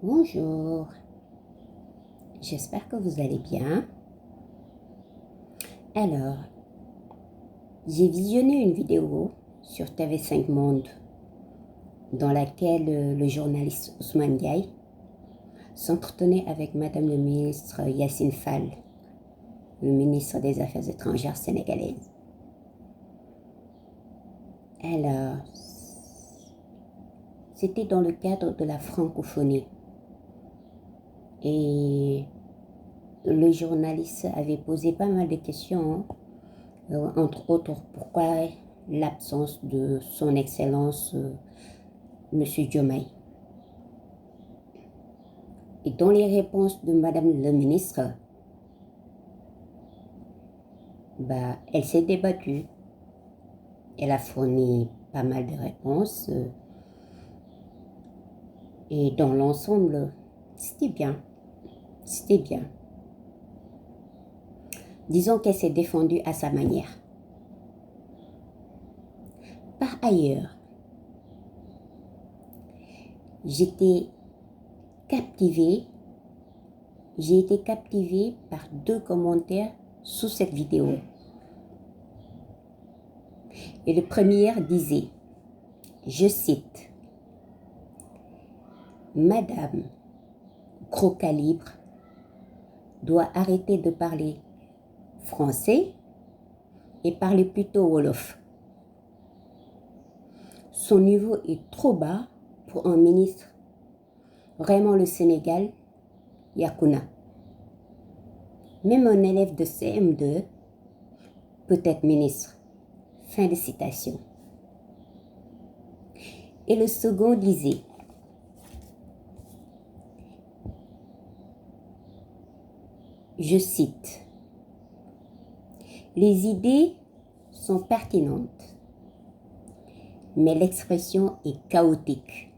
Bonjour, j'espère que vous allez bien. Alors, j'ai visionné une vidéo sur TV5 Monde dans laquelle le journaliste Ousmane Diaye s'entretenait avec Madame le ministre Yacine Fall, le ministre des Affaires étrangères sénégalaise. Alors, c'était dans le cadre de la francophonie et le journaliste avait posé pas mal de questions, entre autres, pourquoi l'absence de son Excellence Monsieur Diomaye. Et dans les réponses de Madame le ministre, elle s'est débattue. Elle a fourni pas mal de réponses. Et dans l'ensemble, c'était bien. C'était bien. Disons qu'elle s'est défendue à sa manière. Par ailleurs, j'ai été captivée par deux commentaires sous cette vidéo. Et le premier disait, je cite, Madame Gros Calibre doit arrêter de parler français et parler plutôt wolof. Son niveau est trop bas pour un ministre. Vraiment le Sénégal, Yakuna. Même un élève de CM2 peut être ministre. Fin de citation. Et le second disait, je cite, les idées sont pertinentes, mais l'expression est chaotique,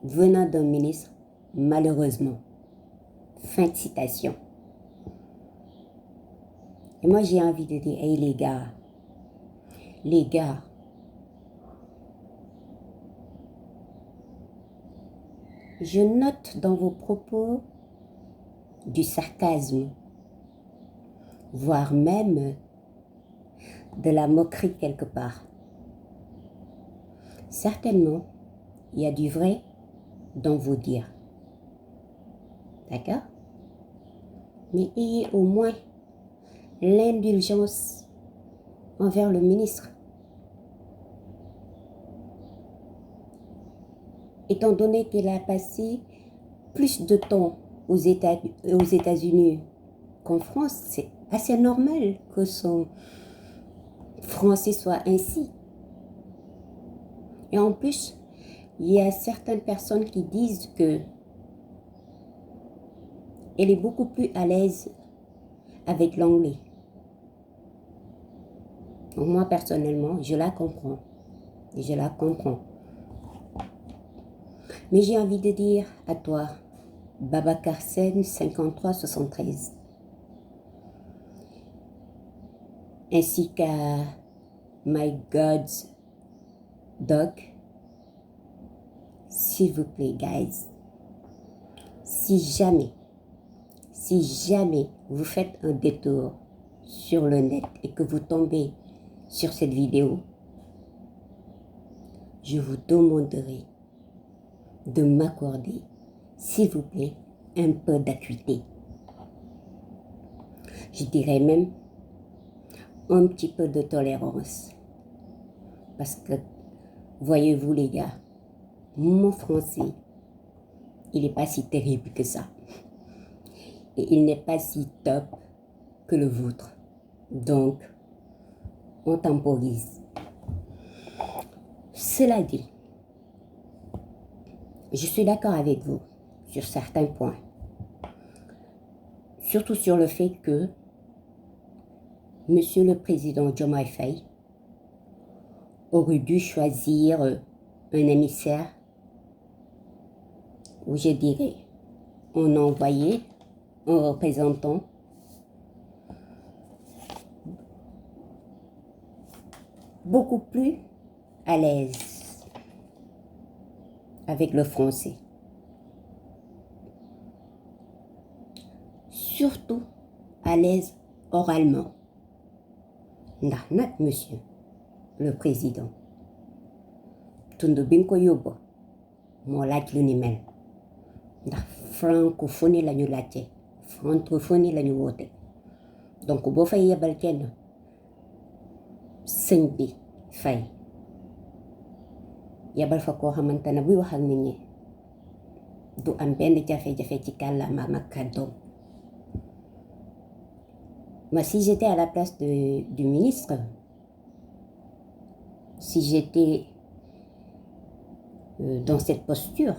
venant d'un ministre, malheureusement. Fin de citation. Et moi, j'ai envie de dire, hey les gars, je note dans vos propos du sarcasme, voire même de la moquerie quelque part. Certainement, il y a du vrai dans vos dires. D'accord? Mais ayez au moins l'indulgence envers le ministre. Étant donné qu'il a passé plus de temps aux États-Unis qu'en France, c'est assez normal que son français soit ainsi. Et en plus, il y a certaines personnes qui disent que elle est beaucoup plus à l'aise avec l'anglais. Donc moi, personnellement, je la comprends. Et je la comprends. Mais j'ai envie de dire à toi, Babacar Sen 5373, ainsi qu'à My God's Dog, s'il vous plaît, guys, si jamais vous faites un détour sur le net et que vous tombez sur cette vidéo, je vous demanderai de m'accorder, s'il vous plaît, un peu d'acuité. Je dirais même un petit peu de tolérance. Parce que, voyez-vous les gars, mon français, il n'est pas si terrible que ça. Et il n'est pas si top que le vôtre. Donc, on temporise. Cela dit, je suis d'accord avec vous sur certains points. Surtout sur le fait que Monsieur le Président Diomaye Faye aurait dû choisir un émissaire, ou je dirais un envoyé, un représentant beaucoup plus à l'aise avec le français. surtout à l'aise oralement. Ndax nag monsieur le président tund bi nga ko yóbbu moo laaj lu ni mel ndax francophonie la ñu laajte francophonie la ñu woote donc boo fay yebal kenn sëñ bi fay yebal fa koo xamante ne buy wax ak nit ñi du am benn jafe-jafe ci kàllaamaam ak kàddoom. Moi, si j'étais à la place du ministre, si j'étais dans cette posture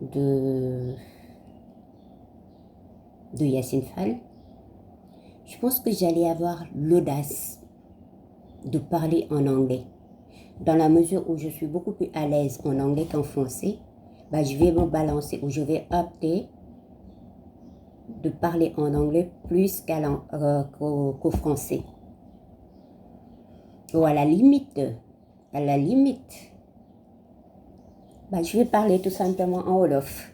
de Yassine Fall, je pense que j'allais avoir l'audace de parler en anglais. Dans la mesure où je suis beaucoup plus à l'aise en anglais qu'en français, bah, je vais me balancer ou je vais opter de parler en anglais plus qu'au français. Ou à la limite, bah, je vais parler tout simplement en wolof.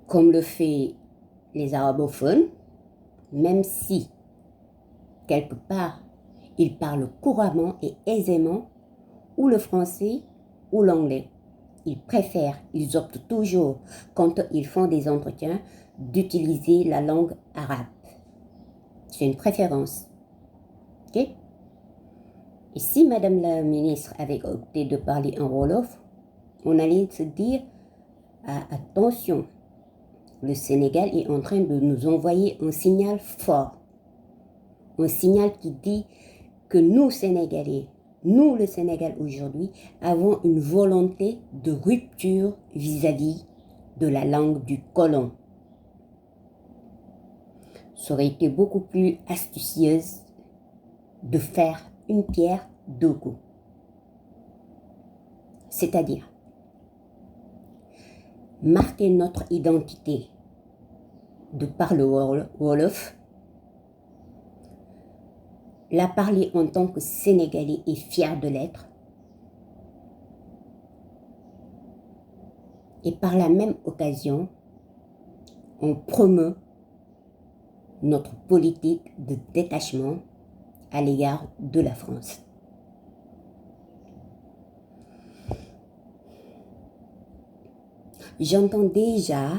Comme le fait les arabophones, même si, quelque part, ils parlent couramment et aisément ou le français ou l'anglais. Ils optent toujours, quand ils font des entretiens, d'utiliser la langue arabe. C'est une préférence. Ok? Et si Madame la ministre avait opté de parler en wolof, on allait se dire, attention, le Sénégal est en train de nous envoyer un signal fort. Un signal qui dit que nous, Sénégalais, nous, le Sénégal aujourd'hui, avons une volonté de rupture vis-à-vis de la langue du colon. Ça aurait été beaucoup plus astucieuse de faire une pierre deux coups. C'est-à-dire marquer notre identité de par le wolof, la parler en tant que Sénégalais et fier de l'être, et par la même occasion, on promeut notre politique de détachement à l'égard de la France. J'entends déjà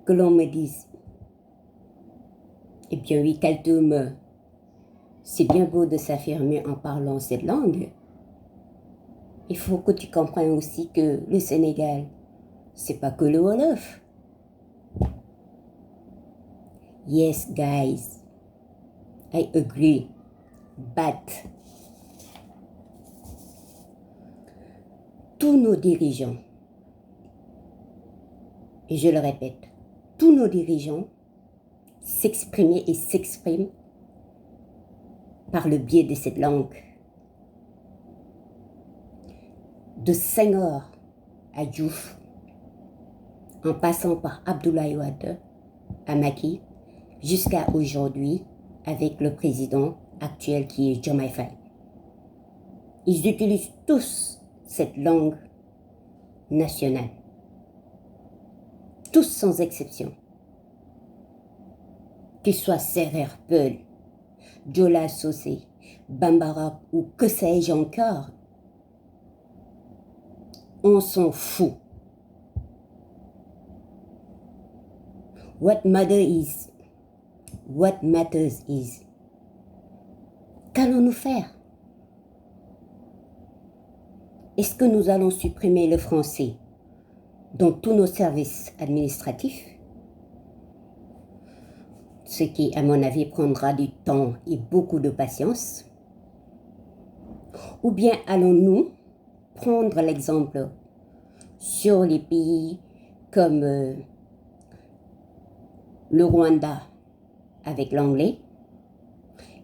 que l'on me dise, eh bien oui, Kaltoum, c'est bien beau de s'affirmer en parlant cette langue. Il faut que tu comprennes aussi que le Sénégal, c'est pas que le wolof. Yes, guys, I agree, but tous nos dirigeants, et je le répète, tous nos dirigeants s'exprimaient et s'expriment par le biais de cette langue. De Senghor à Diouf, en passant par Abdoulaye Wade à Macky, jusqu'à aujourd'hui avec le président actuel qui est Diomaye Faye. Ils utilisent tous cette langue nationale. Tous sans exception. Qu'ils soient Sérère Peul, Jola Socé, Bambara ou que sais-je encore, on s'en fout. What matters is, qu'allons-nous faire? Est-ce que nous allons supprimer le français dans tous nos services administratifs? Ce qui, à mon avis, prendra du temps et beaucoup de patience. Ou bien allons-nous prendre l'exemple sur les pays comme le Rwanda avec l'anglais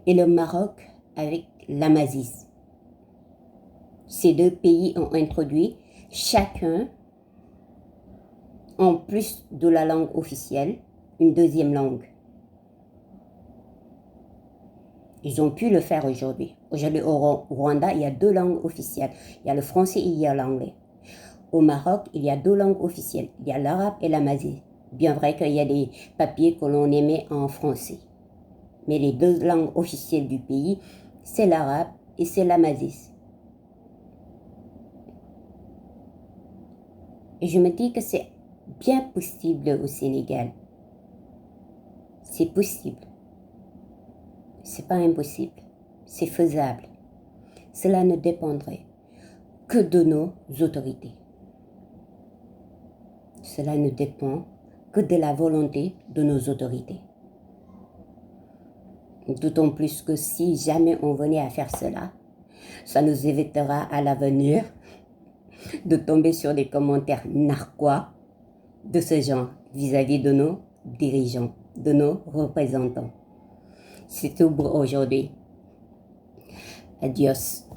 et le Maroc avec l'amazigh. Ces deux pays ont introduit chacun, en plus de la langue officielle, une deuxième langue. Ils ont pu le faire aujourd'hui. Aujourd'hui, au Rwanda, il y a deux langues officielles. Il y a le français et il y a l'anglais. Au Maroc, il y a 2 langues officielles. Il y a l'arabe et l'amazigh. Bien vrai qu'il y a des papiers que l'on émet en français. Mais les 2 langues officielles du pays, c'est l'arabe et c'est l'amazigh. Et je me dis que c'est bien possible au Sénégal. C'est possible. C'est pas impossible. C'est faisable. Cela ne dépendrait que de nos autorités. Cela ne dépend que de la volonté de nos autorités. D'autant plus que si jamais on venait à faire cela, ça nous évitera à l'avenir de tomber sur des commentaires narquois de ce genre vis-à-vis de nos dirigeants, de nos représentants. C'est tout pour aujourd'hui. Adios.